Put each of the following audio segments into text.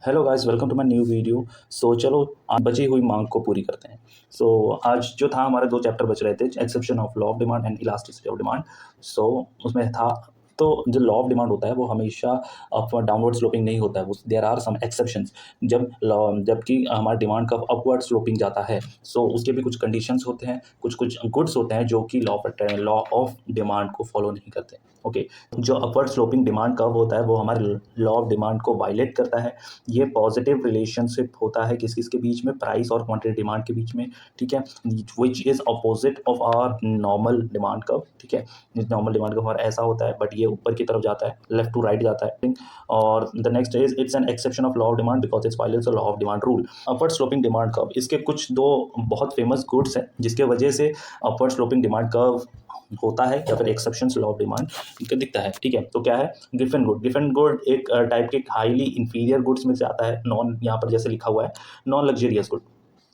Hello guys, welcome to my new video. चलो आज बची हुई मांग को पूरी करते हैं। आज जो था हमारे दो चैप्टर बच रहे थे, exception of law of demand and elasticity of demand. उसमें था तो जो लॉ ऑफ डिमांड होता है वो हमेशा अपवर्ड डाउनवर्ड स्लोपिंग नहीं होता है। There are some exceptions. जबकि हमारा डिमांड का अपवर्ड स्लोपिंग जाता है, उसके भी कुछ कंडीशंस होते हैं, कुछ कुछ गुड्स होते हैं जो कि लॉ ऑफ डिमांड को फॉलो नहीं करते। ओके, जो अपवर्ड स्लोपिंग डिमांड कर्व होता है वो हमारे लॉ ऑफ डिमांड को वायलेट करता है। ये पॉजिटिव रिलेशनशिप होता है किस किस के बीच में, प्राइस और क्वांटिटी डिमांड के बीच में। ठीक है, which is opposite of our normal demand curve. ठीक है, नॉर्मल डिमांड कर्व हमारा ऐसा होता है, बट ये ऊपर की तरफ जाता है, लेफ्ट टू राइट जाता है। और the next is it's an exception of law of demand because it's violets the law of demand rule. Upward sloping demand curve, इसके कुछ दो बहुत फेमस गुड्स हैं जिसके वजह से अपवर्ड स्लोपिंग डिमांड कर्व होता है या फिर एक्सेप्शंस लॉ ऑफ डिमांड दिखता है। ठीक है, तो क्या है ग्रिफिन गुड। ग्रिफिन गुड एक टाइप के हाईली इंफीरियर गुड्स में से आता है। नॉन, यहाँ पर जैसे लिखा हुआ है नॉन लग्जरियस गुड।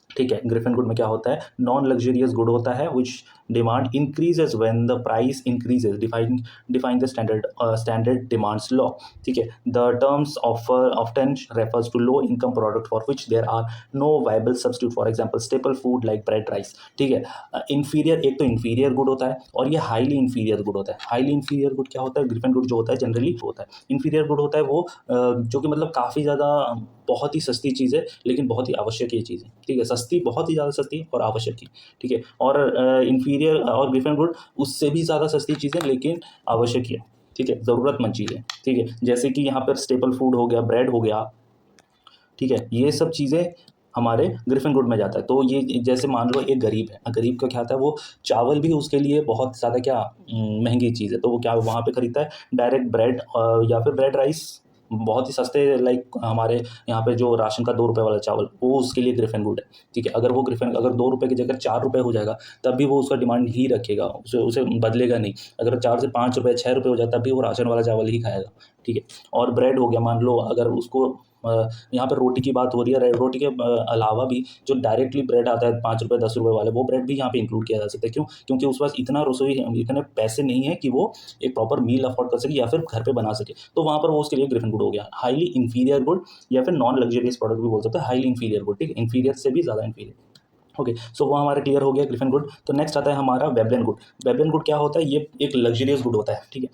ठीक है, ग्रिफिन गुड में क्या होता है, नॉन लग्जरियस गुड होता है which demand increases when the price increases, define the standard demands law. ठीक है, the terms offer often refers to low income product for which there are no viable substitute, for example staple food like bread rice. ठीक है, inferior, एक तो inferior good होता है और ये हाईली इंफीरियर गुड होता है। हाईली इंफीरियर गुड क्या होता है, ग्रिफिन गुड जो होता है जनरली होता है। इंफीरियर गुड होता है वो जो कि मतलब काफ़ी ज़्यादा बहुत ही सस्ती चीज़ है लेकिन बहुत ही आवश्यक ये चीज़ है। ठीक है, सस्ती, बहुत ही ज़्यादा सस्ती और आवश्यक ही। ठीक है, और इंफीरियर और ग्रिफिन गुड उससे भी ज़्यादा सस्ती चीज़ है लेकिन आवश्यक ही है। ठीक है, ज़रूरतमंद चीज़ है। ठीक है, जैसे कि यहाँ पर स्टेपल फूड हो गया, ब्रेड हो गया। ठीक है, ये सब चीज़ें हमारे ग्रिफिन गुड में जाता है। तो ये जैसे मान लो एक गरीब है, गरीब का क्या होता है, वो चावल भी उसके लिए बहुत ज़्यादा क्या महंगी चीज़ है, तो वो क्या वहाँ पे खरीदता है डायरेक्ट ब्रेड या फिर ब्रेड राइस बहुत ही सस्ते, लाइक हमारे यहाँ पे जो राशन का 2 रुपये वाला चावल, वो उसके लिए ग्रिफिन गुड है। ठीक है, अगर 2 रुपये की जगह 4 रुपये हो जाएगा तब भी वो उसका डिमांड ही रखेगा, उसे बदलेगा नहीं। अगर 4 से 5 रुपये 6 रुपये हो जाता तब भी वो राशन वाला चावल ही खाएगा। ठीक है, और ब्रेड हो गया, मान लो अगर उसको यहाँ पर रोटी की बात हो रही है, रोटी के अलावा भी जो डायरेक्टली ब्रेड आता है 5 रुपये 10 रुपये वाले, वो ब्रेड भी यहाँ पे इंक्लूड किया जा सकता है। क्यों? क्योंकि उस पास इतने पैसे नहीं है कि वो एक प्रॉपर मील अफोर्ड कर सके या फिर घर पे बना सके, तो वहाँ पर वो उसके लिए ग्रिफिन गुड हो गया। हाईली इंफीरियर गुड या फिर नॉन लग्जरियस प्रोडक्ट भी बोल सकते हैं, हाईली इंफीरियर गुड। ठीक है, इंफीरियर से भी ज़्यादा इंफीरियर। ओके, वो हमारा क्लियर हो गया ग्रिफिन गुड। तो नेक्स्ट आता है हमारा वेबलिन गुड। वेबलिन गुड क्या होता है, ये एक लग्जरियस गुड होता है। ठीक है,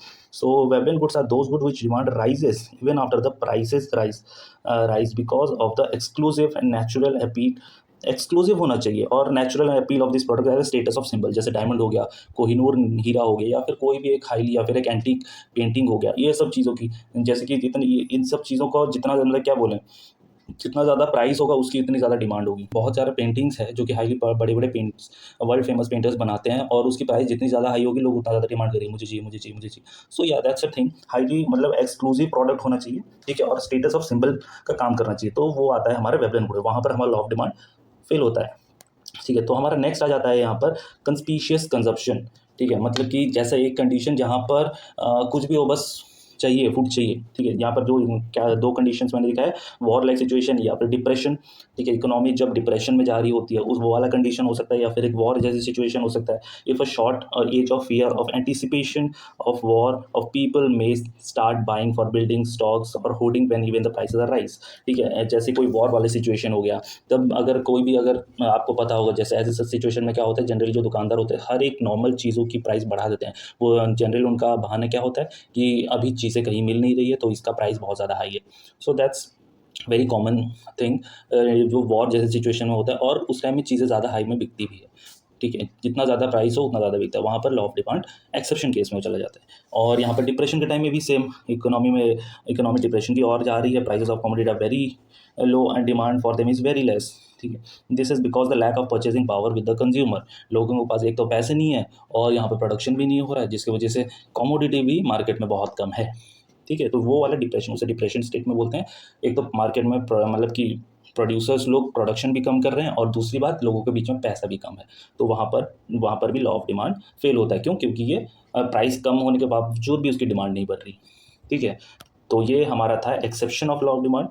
Veblen goods are those good which demand rises even after the prices rise because of the exclusive and natural appeal. Exclusive होना चाहिए और natural appeal of this product as status of symbol, जैसे diamond हो गया, कोहिनूर हीरा हो गया, या फिर कोई भी एक हाईली या फिर एक एंटीक पेंटिंग हो गया। ये सब चीज़ों की, जैसे कि जितनी इन सब चीज़ों का जितना मतलब क्या बोलें, जितना ज़्यादा प्राइस होगा उसकी उतनी ज़्यादा डिमांड होगी। बहुत सारे पेंटिंग्स है जो कि हाईली बड़े बड़े पेंट्स वर्ल्ड फेमस पेंटर्स बनाते हैं, और उसकी प्राइस जितनी ज़्यादा हाई होगी लोग उतना ज़्यादा डिमांड करेंगे, मुझे चाहिए मुझे चाहिए मुझे चाहिए। दैट्स अ थिंग, हाईली मतलब एक्सक्लूसिव प्रोडक्ट होना चाहिए। ठीक है, और स्टेटस ऑफ सिंबल का काम करना चाहिए, तो वो आता है हमारे वेबलिन गुड, वहाँ पर हमारा लॉ ऑफ डिमांड फेल होता है। ठीक है, तो हमारा नेक्स्ट आ जाता है यहाँ पर कंस्पीशियस कंजप्शन। ठीक है, मतलब कि जैसा एक कंडीशन जहाँ पर कुछ भी हो, बस चाहिए, फूड चाहिए। ठीक है, यहाँ पर जो क्या दो कंडीशंस मैंने लिखा है, वॉर लाइक सिचुएशन या फिर डिप्रेशन। ठीक है, इकोनॉमी जब डिप्रेशन में जा रही होती है, उस वो वाला कंडीशन हो सकता है, या फिर एक वॉर जैसी सिचुएशन हो सकता है। If a shortage of fear of anticipation of war of people may start buying for building stocks और hoarding when even the prices are rise. ठीक है, जैसे कोई वॉर वाली सिचुएशन हो गया, तब अगर कोई भी, अगर आपको पता होगा जैसे ऐसे सिचुएशन में क्या होता है, जनरली जो दुकानदार होते हैं हर एक नॉर्मल चीज़ों की प्राइस बढ़ा देते हैं। वो जनरली उनका बहाना क्या होता है कि अभी चीज़ें कहीं मिल नहीं रही है तो इसका प्राइस बहुत ज़्यादा हाई है। दैट्स वेरी कॉमन थिंग जो वॉर जैसे सिचुएशन में होता है, और उस टाइम में चीज़ें ज़्यादा हाई में बिकती भी है। ठीक है, जितना ज़्यादा प्राइस हो उतना ज़्यादा बिकता है, वहाँ पर law of demand exception case में चला जाता है। और यहाँ पर डिप्रेशन के टाइम में भी सेम, इकोनॉमी डिप्रेशन की ओर जा रही है, prices of commodity are very low and demand for them is very less. ठीक है, this is because the lack of purchasing power with the consumer. लोगों के पास एक तो पैसे नहीं है और यहाँ पर प्रोडक्शन भी नहीं हो रहा है, जिसकी वजह से कमोडिटी भी मार्केट में बहुत कम है। ठीक है, तो वो वाला डिप्रेशन, उसे डिप्रेशन स्टेट में बोलते हैं। एक तो मार्केट में मतलब कि प्रोड्यूसर्स लोग प्रोडक्शन भी कम कर रहे हैं, और दूसरी बात लोगों के बीच में पैसा भी कम है, तो वहाँ पर भी लॉ ऑफ डिमांड फेल होता है। क्यों? क्योंकि ये प्राइस कम होने के बावजूद भी उसकी डिमांड नहीं बढ़ रही। ठीक है, तो ये हमारा था exception of law of demand.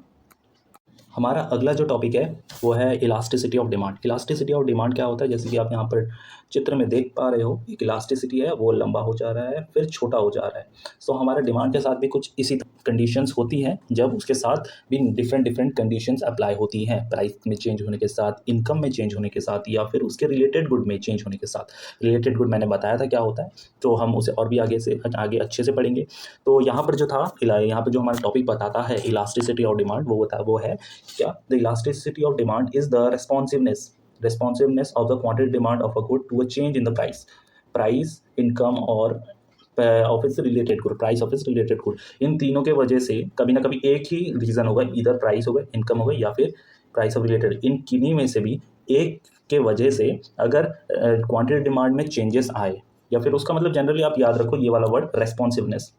हमारा अगला जो टॉपिक है वो है elasticity of demand. Elasticity of demand क्या होता है, जैसे कि आप यहाँ पर चित्र में देख पा रहे हो, एक इलास्टिसिटी है, वो लंबा हो जा रहा है फिर छोटा हो जा रहा है। हमारा डिमांड के साथ भी कुछ इसी कंडीशंस होती हैं जब उसके साथ भी डिफरेंट कंडीशंस अप्लाई होती हैं, प्राइस में चेंज होने के साथ, इनकम में चेंज होने के साथ, या फिर उसके रिलेटेड गुड में चेंज होने के साथ। रिलेटेड गुड मैंने बताया था क्या होता है, तो हम उसे और भी आगे अच्छे से पढ़ेंगे। तो यहाँ पर जो था, यहाँ पर जो हमारा टॉपिक बताता है इलास्टिसिटी ऑफ डिमांड, वो है क्या, the elasticity of demand is the responsiveness of the quantity demand of a good to a change in the price, income और of its related good, price of its related good. इन तीनों के वजह से कभी ना कभी एक ही रीज़न होगा, इधर प्राइस होगा, इनकम होगा, या फिर प्राइस ऑफ रिलेटेड। इन किन्हीं में से भी एक के वजह से अगर क्वांटिटी डिमांड में चेंजेस आए, या फिर उसका मतलब जनरली आप याद रखो ये वाला वर्ड रेस्पॉन्सिवनेस।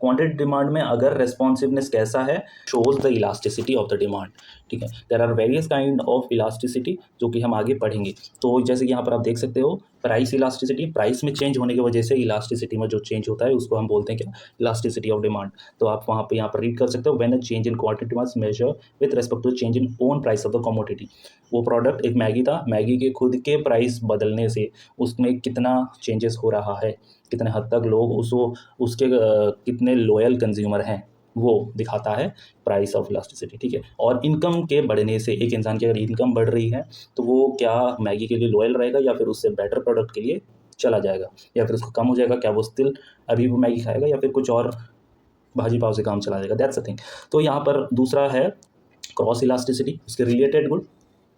क्वांटिटी डिमांड में अगर रेस्पॉन्सिवनेस कैसा है, shows the elasticity of the demand. ठीक है, there are various kind of elasticity जो कि हम आगे पढ़ेंगे। तो जैसे कि यहाँ पर आप देख सकते हो, प्राइस इलास्टिसिटी, प्राइस में चेंज होने की वजह से इलास्टिसिटी में जो चेंज होता है उसको हम बोलते हैं क्या, इलास्टिसिटी ऑफ डिमांड। तो आप यहाँ पर रीड कर सकते हो, when a change in quantity was measure with respect to change in own price of the commodity. वो प्रोडक्ट एक मैगी था, मैगी के खुद के प्राइस बदलने से उसमें कितना चेंजेस हो रहा है, कितने हद तक लोग उसके कितने लॉयल कंज्यूमर हैं, वो दिखाता है प्राइस ऑफ इलास्टिसिटी। ठीक है, और इनकम के बढ़ने से, एक इंसान की अगर इनकम बढ़ रही है तो वो क्या मैगी के लिए लॉयल रहेगा, या फिर उससे बेटर प्रोडक्ट के लिए चला जाएगा, या फिर उसको कम हो जाएगा, क्या वो स्टिल अभी वो मैगी खाएगा, या फिर कुछ और भाजी पाव से काम चला जाएगा। That's a thing. तो यहाँ पर दूसरा है क्रॉस इलास्टिसिटी, उसके रिलेटेड गुड।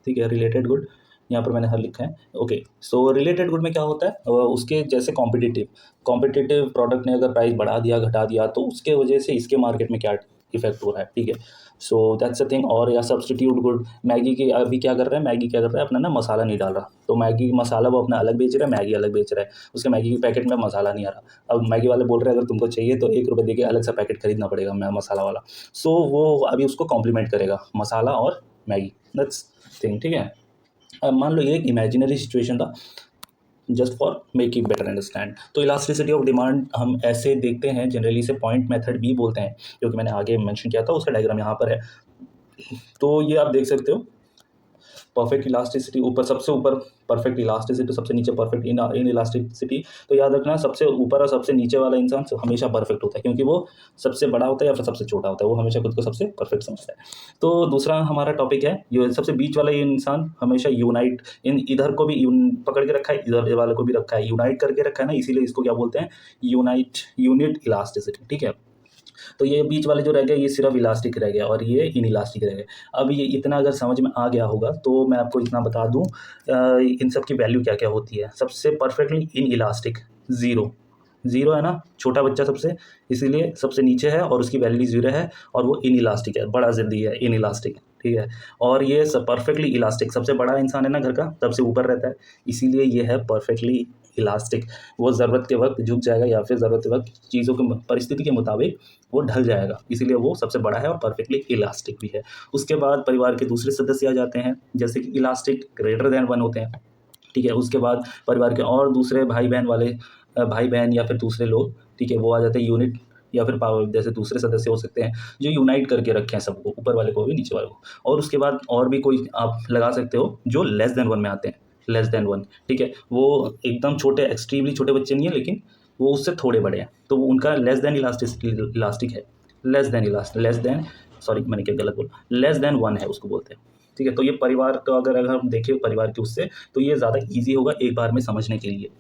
ठीक है, रिलेटेड गुड यहाँ पर मैंने हर लिखा है। ओके, सो रिलेटेड गुड में क्या होता है, उसके जैसे कॉम्पिटिटिव प्रोडक्ट ने अगर प्राइस बढ़ा दिया, घटा दिया, तो उसके वजह से इसके मार्केट में क्या इफेक्ट हो रहा है। ठीक है, सो दैट्स अ थिंग। और या सब्सटीट्यूट गुड, मैगी के अभी क्या कर रहा है, अपना ना मसाला नहीं डाल रहा, तो मैगी मसाला वो अपना अलग बेच रहा है, मैगी अलग बेच रहा है, उसके मैगी के पैकेट में मसाला नहीं आ रहा। अब मैगी वाले बोल रहे हैं अगर तुमको चाहिए तो ₹1 दे के अलग सा पैकेट खरीदना पड़ेगा मसाला वाला। सो वो अभी उसको कॉम्प्लीमेंट करेगा, मसाला और मैगी। That's thing. ठीक है, अब मान लो ये एक इमेजिनरी सिचुएशन था, just for make it better understand. तो इलास्टिसिटी ऑफ डिमांड हम ऐसे देखते हैं, जनरली इसे पॉइंट मेथड भी बोलते हैं, जो कि मैंने आगे मेंशन किया था, उसका डायग्राम यहाँ पर है। तो ये आप देख सकते हो, परफेक्ट इलास्टिसिटी ऊपर, सबसे ऊपर परफेक्ट इलास्टिसिटी, सबसे नीचे परफेक्ट इन इलास्टिसिटी। तो याद रखना, सबसे ऊपर और सबसे नीचे वाला इंसान हमेशा परफेक्ट होता है, क्योंकि वो सबसे बड़ा होता है या फिर सबसे छोटा होता है, वो हमेशा खुद को सबसे परफेक्ट समझता है। तो दूसरा हमारा टॉपिक है, जो सबसे बीच वाला ये इंसान हमेशा यूनाइट, इधर को भी पकड़ के रखा है, इधर वाले को भी रखा है, यूनाइट करके रखा है ना, इसीलिए इसको क्या बोलते हैं, यूनिट इलास्टिसिटी। ठीक है, तो ये बीच वाले जो रह गए ये सिर्फ इलास्टिक रह गया, और ये इन इलास्टिक रह गए। अब ये इतना अगर समझ में आ गया होगा तो मैं आपको इतना बता दूं, इन सब की वैल्यू क्या क्या होती है। सबसे परफेक्टली इन इलास्टिक ज़ीरो है ना, छोटा बच्चा सबसे, इसीलिए सबसे नीचे है और उसकी वैल्यू 0 है, और वो इन इलास्टिक है, बड़ा ज़िद्दी है, इन इलास्टिक। ठीक है, और ये सब परफेक्टली इलास्टिक, सबसे बड़ा इंसान है ना घर का, सबसे ऊपर रहता है, इसीलिए ये है परफेक्टली इलास्टिक। वो ज़रूरत के वक्त झुक जाएगा, या फिर ज़रूरत के वक्त चीज़ों के परिस्थिति के मुताबिक वो ढल जाएगा, इसीलिए वो सबसे बड़ा है और परफेक्टली इलास्टिक भी है। उसके बाद परिवार के दूसरे सदस्य आ जाते हैं, जैसे कि इलास्टिक ग्रेटर देन 1 होते हैं। ठीक है, उसके बाद परिवार के और दूसरे भाई बहन या फिर दूसरे लोग, ठीक है, वो आ जाते हैं यूनिट, या फिर पावर, जैसे दूसरे सदस्य हो सकते हैं जो यूनाइट करके रखे हैं सबको, ऊपर वाले को भी नीचे वाले को। और उसके बाद और भी कोई आप लगा सकते हो जो लेस देन 1 में आते हैं, लेस देन 1। ठीक है, वो एकदम छोटे, एक्सट्रीमली छोटे बच्चे नहीं है, लेकिन वो उससे थोड़े बड़े हैं, तो उनका लेस देन इलास्टिक है, सॉरी मैंने क्या गलत बोला, लेस देन 1 है उसको बोलते हैं। ठीक है, तो ये परिवार का अगर हम देखें परिवार के उससे, तो ये ज़्यादा ईजी होगा एक बार में समझने के लिए।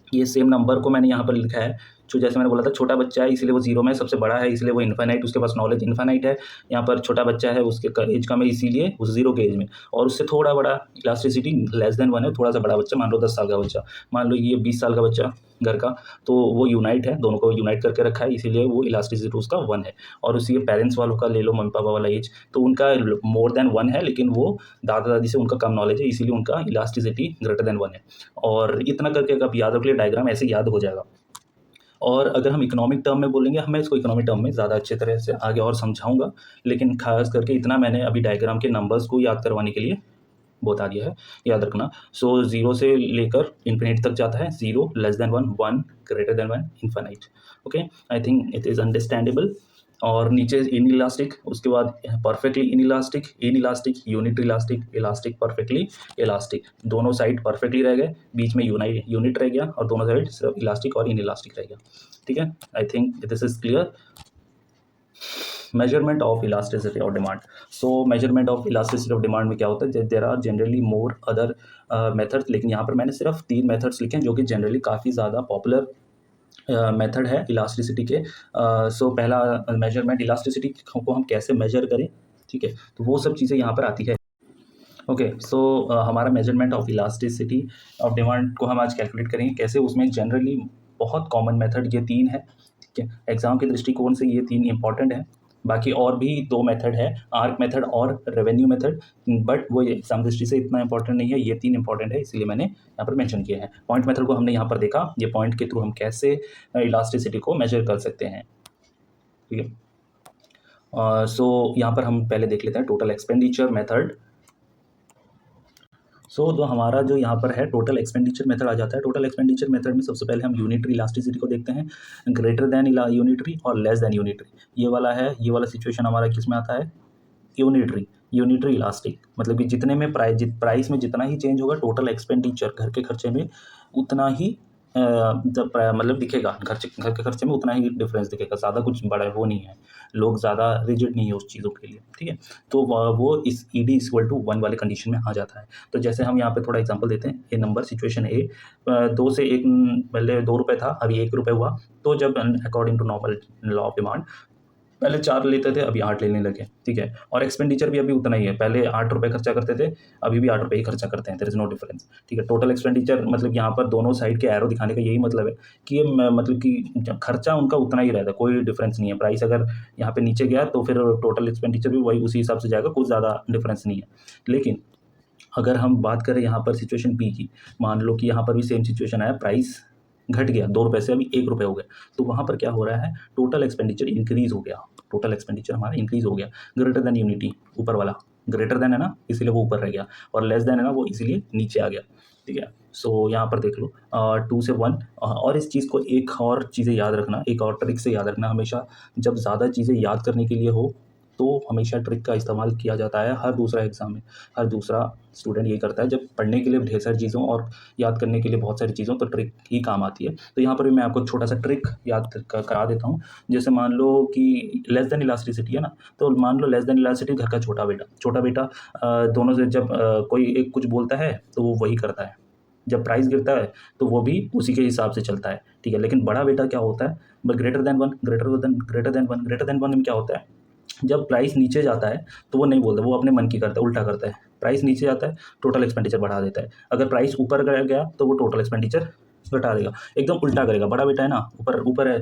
ये सेम नंबर को मैंने यहाँ पर लिखा है, जो जैसे मैंने बोला था छोटा बच्चा है इसलिए वो 0 में, सबसे बड़ा है इसलिए वो इन्फाइनाइट, उसके पास नॉलेज इन्फाइनाइट है। यहाँ पर छोटा बच्चा है, उसके एज कम है इसीलिए वो 0 के एज में, और उससे थोड़ा बड़ा इलास्टिसिटी लेस देन 1 है, थोड़ा सा बड़ा बच्चा, मान लो 10 साल का बच्चा, मान लो ये 20 साल का बच्चा घर का, तो वो यूनाइट है, दोनों को यूनाइट करके रखा है, इसीलिए वो इलास्टिसिटी उसका 1 है। और उसी के पेरेंट्स वालों का ले लो, मम्मी पापा वाला एज, तो उनका मोर देन 1 है, लेकिन वो दादा दादी से उनका कम नॉलेज है, इसीलिए उनका इलास्टिसिटी ग्रेटर देन 1 है। और इतना करके अगर आप याद रख लिया, डायग्राम ऐसे याद हो जाएगा। और अगर हम इकोनॉमिक टर्म में बोलेंगे, मैं इसको इकोनॉमिक टर्म में ज़्यादा अच्छे तरह से आगे और समझाऊंगा, लेकिन खास करके इतना मैंने अभी डायग्राम के नंबर्स को याद करवाने के लिए बता दिया है, याद रखना। सो 0 से लेकर इन्फिनिट तक जाता है, 0 less than 1, 1 greater than 1, infinite. Okay, I think it is understandable. और नीचे इन इलास्टिक, उसके बाद perfectly in elastic, unit elastic, elastic perfectly elastic, दोनों साइड परफेक्टली रह गए, बीच में यूनिट रह गया, और दोनों साइड सिर्फ इलास्टिक और इन इलास्टिक रह गया। ठीक है, I think this is clear. Measurement of elasticity of demand. So measurement of elasticity of demand में क्या होता है, there are generally more other methods, लेकिन यहाँ पर मैंने सिर्फ 3 मेथड्स लिखे हैं जो कि जनरली काफ़ी ज़्यादा पॉपुलर मेथड है इलास्टिसिटी के। सो पहला मेजरमेंट इलास्टिसिटी को हम कैसे मेजर करें, ठीक है, तो वो सब चीज़ें यहाँ पर आती है। ओके, सो हमारा measurement of elasticity of demand को हम आज कैलकुलेट करेंगे कैसे। उसमें जनरली बहुत कॉमन मेथड ये 3 है, ठीक है। एग्जाम के दृष्टिकोण से ये 3 इंपॉर्टेंट है। बाकी और भी 2 मेथड है, आर्क मेथड और रेवेन्यू मेथड, बट वो एग्जाम दृष्टि से इतना इंपॉर्टेंट नहीं है। ये 3 इंपॉर्टेंट है, इसीलिए मैंने यहाँ पर मेंशन किया है। पॉइंट मेथड को हमने यहाँ पर देखा, ये पॉइंट के थ्रू हम कैसे इलास्टिसिटी को मेजर कर सकते हैं, ठीक है। सो यहाँ पर हम पहले देख लेते हैं टोटल एक्सपेंडिचर मेथड। सो जो हमारा जो यहाँ पर है टोटल एक्सपेंडिचर मेथड आ जाता है। टोटल एक्सपेंडिचर मेथड में सबसे पहले हम यूनिटरी इलास्टिसिटी को देखते हैं, ग्रेटर देन यूनिटरी और लेस देन यूनिटरी। ये वाला है, ये वाला सिचुएशन हमारा किस में आता है, यूनिटरी इलास्टिक, मतलब कि जितने में प्राइस में जितना ही चेंज होगा टोटल एक्सपेंडिचर घर के खर्चे में उतना ही मतलब दिखेगा, घर के खर्चे में उतना ही डिफरेंस दिखेगा, ज़्यादा कुछ बड़ा वो नहीं है, लोग ज़्यादा रिजिड नहीं है उस चीज़ों के लिए, ठीक है। तो वो इस ED = 1 वाले कंडीशन में आ जाता है। तो जैसे हम यहाँ पे थोड़ा एग्जांपल देते हैं, ए नंबर सिचुएशन ए, 2 से 1 पहले 2 रुपये था, अभी 1 रुपये हुआ। तो जब according to normal law of demand पहले 4 लेते थे, अभी 8 लेने लगे, ठीक है। और एक्सपेंडिचर भी अभी उतना ही है, पहले 8 रुपये खर्चा करते थे, अभी भी 8 रुपये ही खर्चा करते हैं, देयर इज़ नो डिफरेंस, ठीक है। टोटल एक्सपेंडिचर मतलब यहाँ पर दोनों साइड के एरो दिखाने का यही मतलब है कि ये मतलब कि खर्चा उनका उतना ही रहता है, कोई डिफरेंस नहीं है। प्राइस अगर यहाँ पे नीचे गया तो फिर टोटल एक्सपेंडिचर भी वही उसी हिसाब से जाएगा, कुछ ज़्यादा डिफरेंस नहीं है। लेकिन अगर हम बात करें यहाँ पर सिचुएशन बी की, मान लो कि यहाँ पर भी सेम सिचुएशन आया, प्राइस घट गया, 2 रुपये से अभी 1 रुपये हो गया, तो वहाँ पर क्या हो रहा है, टोटल एक्सपेंडिचर इंक्रीज़ हो गया, टोटल एक्सपेंडिचर हमारा इंक्रीज़ हो गया। ग्रेटर देन यूनिटी, ऊपर वाला ग्रेटर देन है ना, इसीलिए वो ऊपर रह गया, और लेस देन है ना, वो इसीलिए नीचे आ गया, ठीक है। सो यहाँ पर देख लो 2 से 1। और इस चीज़ को एक और चीज़ें याद रखना, एक और ट्रिक से याद रखना, हमेशा जब ज़्यादा चीज़ें याद करने के लिए हो तो हमेशा ट्रिक का इस्तेमाल किया जाता है। हर दूसरा एग्ज़ाम में हर दूसरा स्टूडेंट यही करता है, जब पढ़ने के लिए ढेर सारी चीज़ों और याद करने के लिए बहुत सारी चीज़ों, तो ट्रिक ही काम आती है। तो यहाँ पर भी मैं आपको छोटा सा ट्रिक याद करा देता हूँ। जैसे मान लो कि लेस देन इलास्टिसिटी है ना, तो मान लो लेस देन इलास्टिसिटी घर का छोटा बेटा दोनों से जब कोई एक कुछ बोलता है तो वो वही करता है, जब प्राइस गिरता है तो वो भी उसी के हिसाब से चलता है, ठीक है। लेकिन बड़ा बेटा क्या होता है, ग्रेटर देन वन में क्या होता है, जब प्राइस नीचे जाता है तो वो नहीं बोलता, वो अपने मन की करता है, उल्टा करता है। प्राइस नीचे जाता है, टोटल एक्सपेंडिचर बढ़ा देता है। अगर प्राइस ऊपर गया तो वो टोटल एक्सपेंडिचर घटा देगा, एकदम उल्टा करेगा। बड़ा बेटा है ना, ऊपर है,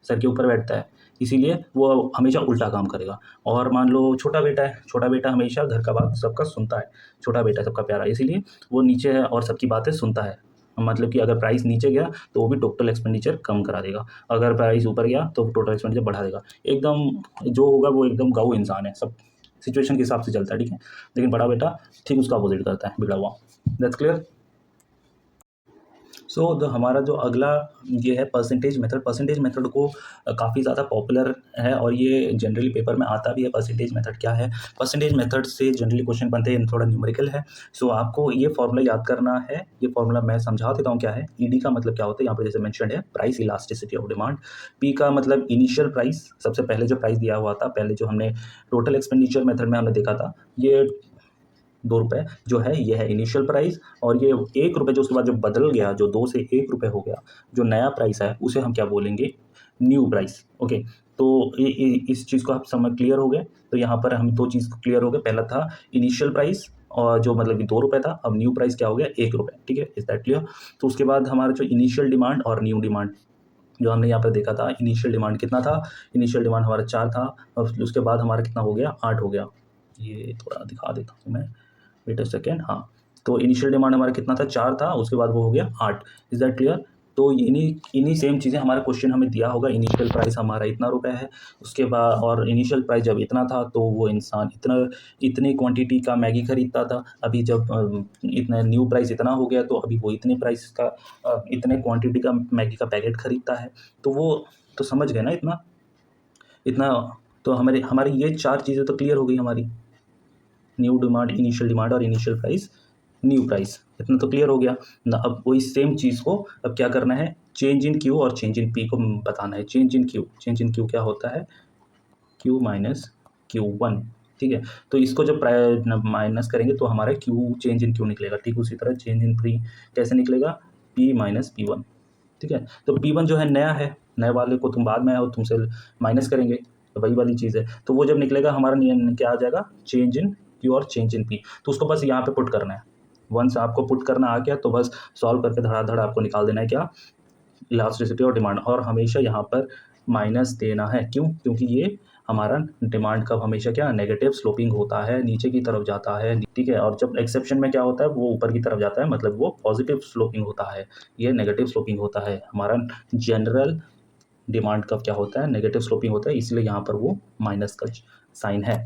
सर के ऊपर बैठता है, इसीलिए वो हमेशा उल्टा काम करेगा। और मान लो छोटा बेटा हमेशा घर का बात सबका सुनता है, छोटा बेटा सबका प्यारा, इसीलिए वो नीचे है और सबकी बातें सुनता है। मतलब कि अगर प्राइस नीचे गया तो वो भी टोटल एक्सपेंडिचर कम करा देगा, अगर प्राइस ऊपर गया तो टोटल एक्सपेंडिचर बढ़ा देगा। एकदम जो होगा वो एकदम गऊ इंसान है, सब सिचुएशन के हिसाब से चलता है, ठीक है। लेकिन बड़ा बेटा ठीक उसका अपोजिट करता है, बिगड़ा हुआ। That's clear. सो हमारा जो अगला ये है परसेंटेज मेथड को काफ़ी ज़्यादा पॉपुलर है और ये जनरली पेपर में आता भी है। परसेंटेज मेथड क्या है, परसेंटेज मेथड से जनरली क्वेश्चन बनते हैं, थोड़ा न्यूमेरिकल है। सो आपको ये फॉर्मूला याद करना है। ये फॉर्मूला मैं समझा देता हूँ क्या है। ED का मतलब क्या होता है, यहाँ पर जैसे मेंशन्ड है, price elasticity of demand. P का मतलब इनिशियल प्राइस, सबसे पहले जो प्राइस दिया हुआ था, पहले जो हमने टोटल एक्सपेंडिचर मेथड में हमने देखा था, ये 2 रुपये जो है ये है इनिशियल प्राइस, और ये 1 रुपये जो उसके बाद जो बदल गया, जो 2 से 1 रुपये हो गया, जो नया प्राइस है उसे हम क्या बोलेंगे, न्यू प्राइस। ओके, तो इस चीज़ को आप समझ क्लियर हो गए। तो यहाँ पर हम 2 चीज़ क्लियर हो गए। पहला था इनिशियल प्राइस, और जो मतलब कि 2 रुपये था, अब न्यू प्राइस क्या हो गया, 1 रुपये, ठीक है। Is that clear. तो उसके बाद हमारा जो इनिशियल डिमांड और न्यू डिमांड जो हमने यहाँ पर देखा था, इनिशियल डिमांड कितना था, इनिशियल डिमांड हमारा 4 था, और उसके बाद हमारा कितना हो गया, 8 हो गया। ये थोड़ा दिखा देता हूँ मैं, वेट अ सेकेंड। हाँ, तो इनिशियल डिमांड हमारा कितना था, 4 था, उसके बाद वो हो गया 8। Is that clear. तो इन्हीं सेम चीज़ें हमारा क्वेश्चन हमें दिया होगा। इनिशियल प्राइस हमारा इतना रुपये है, उसके बाद और इनिशियल प्राइस जब इतना था तो वो इंसान इतनी क्वांटिटी का मैगी खरीदता था। अभी जब इतना न्यू प्राइस इतना हो गया तो अभी वो इतने प्राइस का इतने क्वांटिटी का मैगी का पैकेट खरीदता है। तो वो तो समझ गए ना, इतना तो हमारी ये 4 चीज़ें तो क्लियर हो गई हमारी, न्यू डिमांड, इनिशियल डिमांड और इनिशियल प्राइस, न्यू प्राइस, इतना तो क्लियर हो गया ना। अब वही सेम चीज़ को अब क्या करना है, चेंज इन क्यू और चेंज इन पी को बताना है। चेंज इन क्यू क्या होता है, Q माइनस Q1, ठीक है। तो इसको जब माइनस करेंगे तो हमारा Q चेंज इन Q निकलेगा। ठीक उसी तरह चेंज इन P कैसे निकलेगा, P माइनस P1, ठीक है। तो P1 जो है नया है, नए वाले को तुम बाद में आओ तुमसे माइनस करेंगे, तो वही वाली चीज़ है। तो वो जब निकलेगा हमारा क्या आ जाएगा, चेंज इन Q और चेंज इन P। तो उसको बस यहाँ पे पुट करना है। वंस आपको पुट करना आ गया तो बस सॉल्व करके धड़ाधड़ आपको निकाल देना है क्या, इलास्टिसिटी और डिमांड। और हमेशा यहाँ पर माइनस देना है, क्यों, क्योंकि ये हमारा डिमांड कब हमेशा क्या नेगेटिव स्लोपिंग होता है, नीचे की तरफ जाता है, ठीक है। और जब एक्सेप्शन में क्या होता है, वो ऊपर की तरफ जाता है, मतलब वो पॉजिटिव स्लोपिंग होता है, ये नेगेटिव स्लोपिंग होता है। हमारा जनरल डिमांड कब क्या होता है, नेगेटिव स्लोपिंग होता है, इसलिए यहाँ पर वो माइनस का साइन है।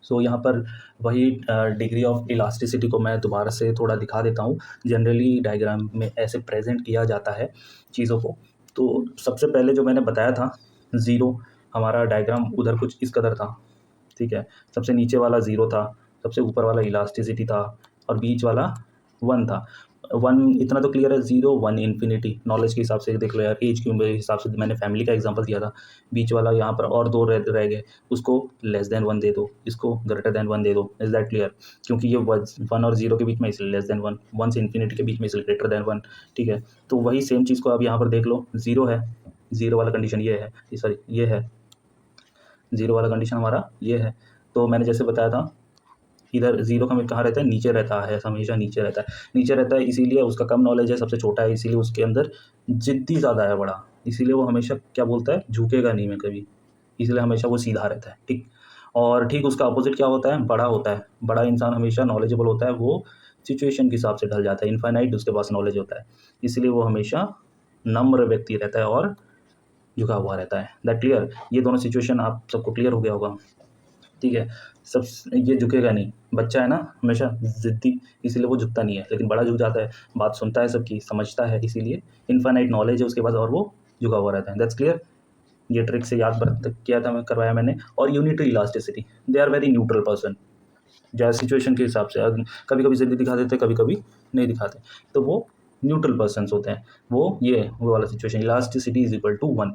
सो यहाँ पर वही डिग्री ऑफ इलास्टिसिटी को मैं दोबारा से थोड़ा दिखा देता हूँ। जनरली डायग्राम में ऐसे प्रेजेंट किया जाता है चीज़ों को। तो सबसे पहले जो मैंने बताया था, ज़ीरो, हमारा डायग्राम उधर कुछ इस कदर था, ठीक है। सबसे नीचे वाला ज़ीरो था, सबसे ऊपर वाला इलास्टिसिटी था, और बीच वाला 1 था। 1 इतना तो क्लियर है, 0 1 इन्फिनिटी। नॉलेज के हिसाब से देख लो यार, एज के हिसाब से मैंने फैमिली का एग्जांपल दिया था। बीच वाला यहाँ पर और 2 रह गए, उसको लेस देन 1 दे दो, इसको ग्रेटर देन 1 दे दो। इज दैट क्लियर, क्योंकि ये 1 और 0 के बीच में इसलिए लेस देन 1, 1 से इन्फिनिटी के बीच में इसलिए ग्रेटर देन 1, ठीक है। तो वही सेम चीज़ को आप यहाँ पर देख लो, 0 है, 0 वाला कंडीशन ये है, सॉरी ये है, 0 वाला कंडीशन हमारा ये है। तो मैंने जैसे बताया था, इधर 0 का कहाँ रहता है, नीचे रहता है, हमेशा नीचे रहता है, नीचे रहता है, इसीलिए उसका कम नॉलेज है, सबसे छोटा है, इसीलिए उसके अंदर जिद्दी ज़्यादा है, बड़ा, इसीलिए वो हमेशा क्या बोलता है, झुकेगा नहीं में कभी, इसलिए हमेशा वो सीधा रहता है, ठीक। और ठीक उसका अपोजिट क्या होता है, बड़ा होता है। बड़ा इंसान हमेशा नॉलेजेबल होता है, वो सिचुएशन के हिसाब से ढल जाता है, इनफाइनाइट उसके पास नॉलेज होता है, इसलिए वो हमेशा नम्र व्यक्ति रहता है और झुका हुआ रहता है। दैट क्लियर, ये दोनों सिचुएशन आप सबको क्लियर हो गया होगा, ठीक है। सब ये झुकेगा नहीं, बच्चा है ना हमेशा ज़िद्दी, इसीलिए वो झुकता नहीं है, लेकिन बड़ा झुक जाता है, बात सुनता है सबकी, समझता है, इसीलिए इनफाइनाइट नॉलेज है उसके पास और वो झुका हुआ रहता है। दैट्स क्लियर, ये ट्रिक से याद किया था, मैं करवाया मैंने। और unitary elasticity, they are very neutral person, जैसे सिचुएशन के हिसाब से कभी कभी ज़िद्दी दिखा देते, कभी कभी नहीं दिखाते, तो वो न्यूट्रल पर्सन होते हैं। वो वाला situation, elasticity is equal to 1,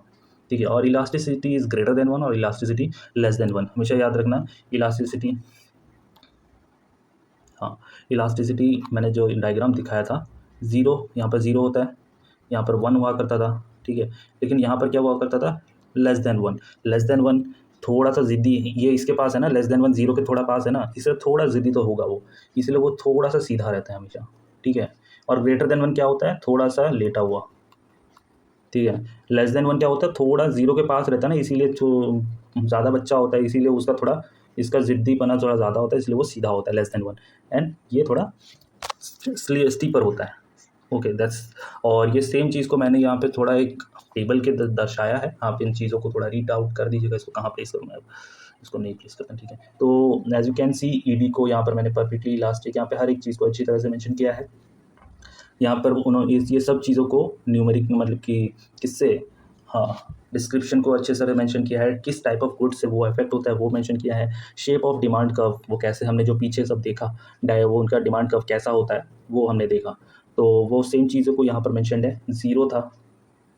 ठीक है। और इलास्टिसिटी इज ग्रेटर देन 1 और इलास्टिसिटी लेस देन 1, हमेशा याद रखना। इलास्टिसिटी, हाँ, इलास्टिसिटी मैंने जो डायग्राम दिखाया था, 0 यहाँ पर 0 होता है, यहाँ पर 1 हुआ करता था, ठीक है। लेकिन यहाँ पर क्या हुआ करता था, लेस देन 1, लेस देन 1 थोड़ा सा ज़िद्दी, ये इसके पास है ना, लेस देन 1 0 के थोड़ा पास है ना, इससे थोड़ा ज़िद्दी तो होगा वो, इसलिए वो थोड़ा सा सीधा रहता है हमेशा, ठीक है। और ग्रेटर देन 1 क्या होता है, थोड़ा सा लेटा हुआ, ठीक है। लेस देन 1 क्या होता है, थोड़ा 0 के पास रहता है ना, इसीलिए जो ज़्यादा बच्चा होता है, इसीलिए उसका थोड़ा, इसका ज़िद्दीपना थोड़ा ज़्यादा होता है, इसलिए वो सीधा होता है, लेस देन 1। एंड ये थोड़ा स्टीपर होता है, ओके दैट्स। और ये सेम चीज़ को मैंने यहाँ पे थोड़ा एक टेबल के दर्शाया है, आप इन चीज़ों को थोड़ा रीड आउट कर दीजिएगा, इसको कहाँ प्लेस करूँ मैं अब, इसको नहीं प्लेस करता, ठीक है। तो as you can see, ED को यहाँ पर मैंने परफेक्टली इलास्टिक, यहाँ पे हर एक चीज़ को अच्छी तरह से मेंशन किया है। यहाँ पर उन्होंने ये सब चीज़ों को न्यूमेरिक, मतलब कि किससे, हाँ, डिस्क्रिप्शन को अच्छे से मेंशन किया है, किस टाइप ऑफ गुड से वो इफेक्ट होता है वो मेंशन किया है। शेप ऑफ डिमांड कर्व, वो कैसे, हमने जो पीछे सब देखा वो उनका डिमांड कर्व कैसा होता है वो हमने देखा, तो वो सेम चीज़ों को यहाँ पर मेंशनड है। 0 था,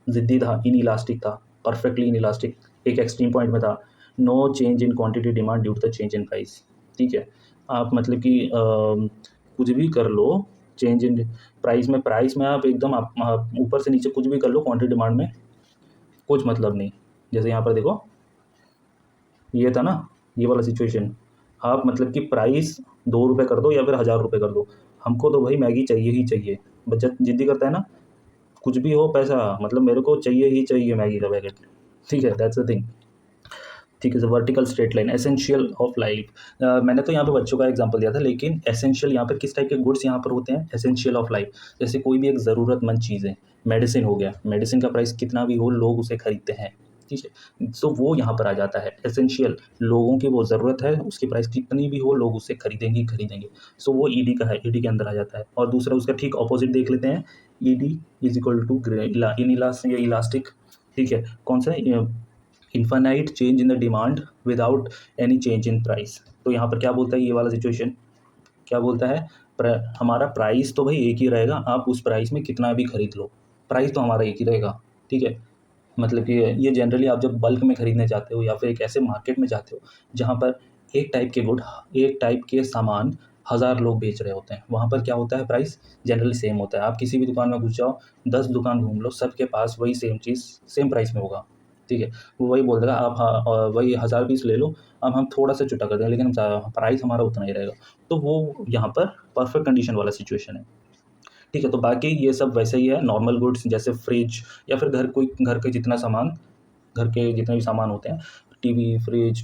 ज़िद्दी था, इन इलास्टिक था, परफेक्टली इन इलास्टिक, एक एक्सट्रीम पॉइंट में था, no change in quantity demand due to the change in price, ठीक है। आप मतलब कि कुछ भी कर लो, चेंज इन प्राइस में आप एकदम आप ऊपर से नीचे कुछ भी कर लो, क्वांटिटी डिमांड में कुछ मतलब नहीं। जैसे यहाँ पर देखो, ये था ना, ये वाला सिचुएशन, आप मतलब कि प्राइस 2 रुपये कर दो या फिर 1000 रुपये कर दो, हमको तो भाई मैगी चाहिए ही चाहिए। बच्चा जिद्दी करता है ना, कुछ भी हो पैसा, मतलब मेरे को चाहिए ही चाहिए मैगी का पैकेट, ठीक है, दैट्स द थिंग, ठीक है। Vertical straight line, essential of life, मैंने तो यहाँ पे बच्चों का एग्जांपल दिया था, लेकिन एसेंशियल यहाँ पर किस टाइप के गुड्स यहाँ पर होते हैं, एसेंशियल ऑफ लाइफ, जैसे कोई भी एक ज़रूरतमंद चीज़ है, मेडिसिन हो गया, मेडिसिन का प्राइस कितना भी हो लोग उसे खरीदते हैं, ठीक है। तो वो यहाँ पर आ जाता है एसेंशियल, लोगों की वो ज़रूरत है, उसकी प्राइस कितनी भी हो लोग उससे खरीदेंगे। सो वो ईडी का है, ईडी के अंदर आ जाता है। और दूसरा उसका ठीक ऑपोजिट देख लेते हैं, ED is equal to inelastic, ठीक है, कौन सा, infinite change in the demand without any change in price. तो यहाँ पर क्या बोलता है ये वाला सिचुएशन, क्या बोलता है, हमारा प्राइस तो भाई एक ही रहेगा, आप उस प्राइस में कितना भी खरीद लो, प्राइस तो हमारा एक ही रहेगा, ठीक है। मतलब कि ये जनरली आप जब बल्क में खरीदने जाते हो या फिर एक ऐसे मार्केट में जाते हो जहाँ पर एक टाइप के सामान 1000 लोग बेच रहे होते हैं, वहाँ पर क्या होता है, प्राइस जनरली सेम होता है। आप किसी भी दुकान में घुस जाओ, 10 दुकान घूम लो, सबके पास वही सेम चीज़ सेम प्राइस में होगा, ठीक है। वो वही बोल देगा आप हाँ वही 1000 पीस ले लो, अब हम थोड़ा सा छुट्टा कर देंगे लेकिन प्राइस हमारा उतना ही रहेगा। तो वो यहाँ पर परफेक्ट कंडीशन वाला सिचुएशन है, ठीक है। तो बाकी ये सब वैसे ही है, नॉर्मल गुड्स जैसे फ्रिज या फिर घर के जितना सामान, घर के जितने भी सामान होते हैं, टीवी, फ्रिज,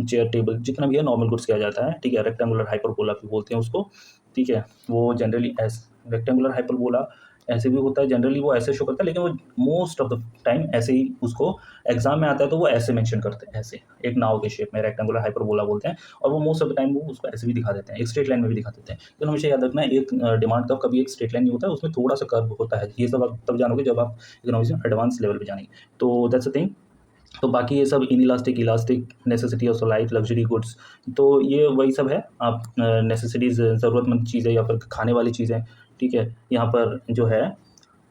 चेयर टेबल जितना भी है नॉर्मल गुड्स किया जाता है, ठीक है। रेक्टेंगुलर हाइपरबोला भी बोलते हैं उसको, ठीक है। वो जनरली एस रेक्टेंगुलर हाइपरबोला ऐसे भी होता है, जनरली वो ऐसे शो करता है, लेकिन वो मोस्ट ऑफ द टाइम ऐसे ही उसको एग्जाम में आता है तो वो ऐसे मेंशन करते हैं, ऐसे एक नाव के शेप में रेक्टेंगुलर हाइपरबोला बोलते हैं। और वो मोस्ट ऑफ द टाइम वो उसको ऐसे भी दिखा देते हैं, एक स्ट्रेट लाइन में भी दिखा देते हैं। तो हमेशा याद रखना है, एक डिमांड तब कभी एक स्ट्रेट लाइन नहीं होता है, उसमें थोड़ा सा कर्व होता है। ये सब आप तब जानोगे जब आप इकोनॉमिक्स में एडवांस लेवल पे जानेंगे। तो दैट्स अ थिंग। तो बाकी ये सब elastic necessity of life, luxury goods, तो ये वही सब है। आप नेसेसिटीज़, ज़रूरतमंद चीज़ें या फिर खाने वाली चीज़ें, ठीक है। यहाँ पर जो है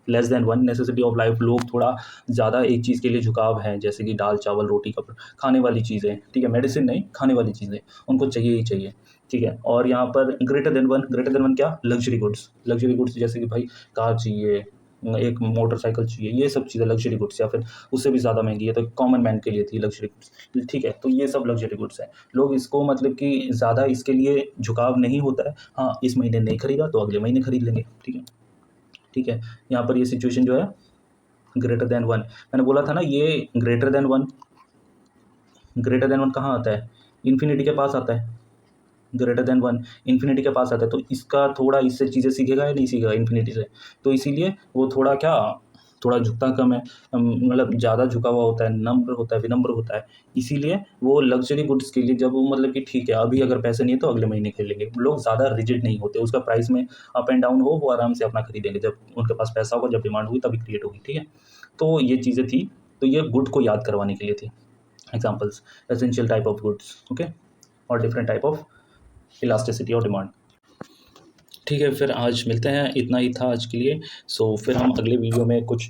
less than one necessity of life, लोग थोड़ा ज़्यादा एक चीज़ के लिए झुकाव है, जैसे कि दाल चावल रोटी कपड़ा, खाने वाली चीज़ें, ठीक है। मेडिसिन नहीं, खाने वाली चीज़ें उनको चाहिए ही चाहिए, ठीक है। और यहाँ पर ग्रेटर देन वन क्या, लग्जरी गुड्स जैसे कि भाई कार चाहिए, एक मोटरसाइकिल चाहिए, ये सब चीज़ें लग्जरी गुड्स, या फिर उससे भी ज़्यादा महंगी है तो कॉमन मैन के लिए थी लग्जरी गुड्स, ठीक है। तो ये सब लग्जरी गुड्स हैं। लोग इसको मतलब कि ज़्यादा इसके लिए झुकाव नहीं होता है, हाँ इस महीने नहीं खरीदा तो अगले महीने खरीद लेंगे, ठीक है, ठीक है। यहाँ पर ये सिचुएशन जो है ग्रेटर देन वन, मैंने बोला था ना, ये ग्रेटर देन वन कहाँ आता है, इन्फिनिटी के पास आता है। ग्रेटर देन वन इन्फिनिटी के पास आता है, तो इसका थोड़ा इससे चीज़ें सीखेगा या नहीं सीखेगा इन्फिनिटी से, तो इसीलिए वो थोड़ा क्या, थोड़ा झुकता कम है, मतलब ज़्यादा झुका हुआ होता है, नम्र होता है, विनम्र होता है। इसीलिए वो लग्जरी गुड्स के लिए जब वो मतलब कि ठीक है अभी अगर पैसे नहीं है तो अगले महीने खरीदेंगे, लोग ज़्यादा रिजिड नहीं होते, उसका प्राइस में अप एंड डाउन हो वो आराम से अपना खरीदेंगे, जब उनके पास पैसा होगा, जब डिमांड हुई तभी क्रिएट होगी, ठीक है। तो ये चीज़ें थी, तो ये गुड को याद करवाने के लिए थी। Examples, essential type of goods, okay, और डिफरेंट टाइप ऑफ इलास्टिसिटी और डिमांड, ठीक है। फिर आज मिलते हैं, इतना ही था आज के लिए। सो फिर हम अगले वीडियो में कुछ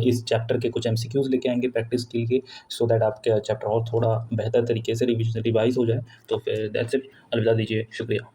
इस चैप्टर के कुछ एमसीक्यूज़ लेके आएंगे प्रैक्टिस के लिए, सो दैट आपका चैप्टर और थोड़ा बेहतर तरीके से रिवाइज हो जाए। तो फिर दैट्स इट, अलविदा दीजिए, शुक्रिया।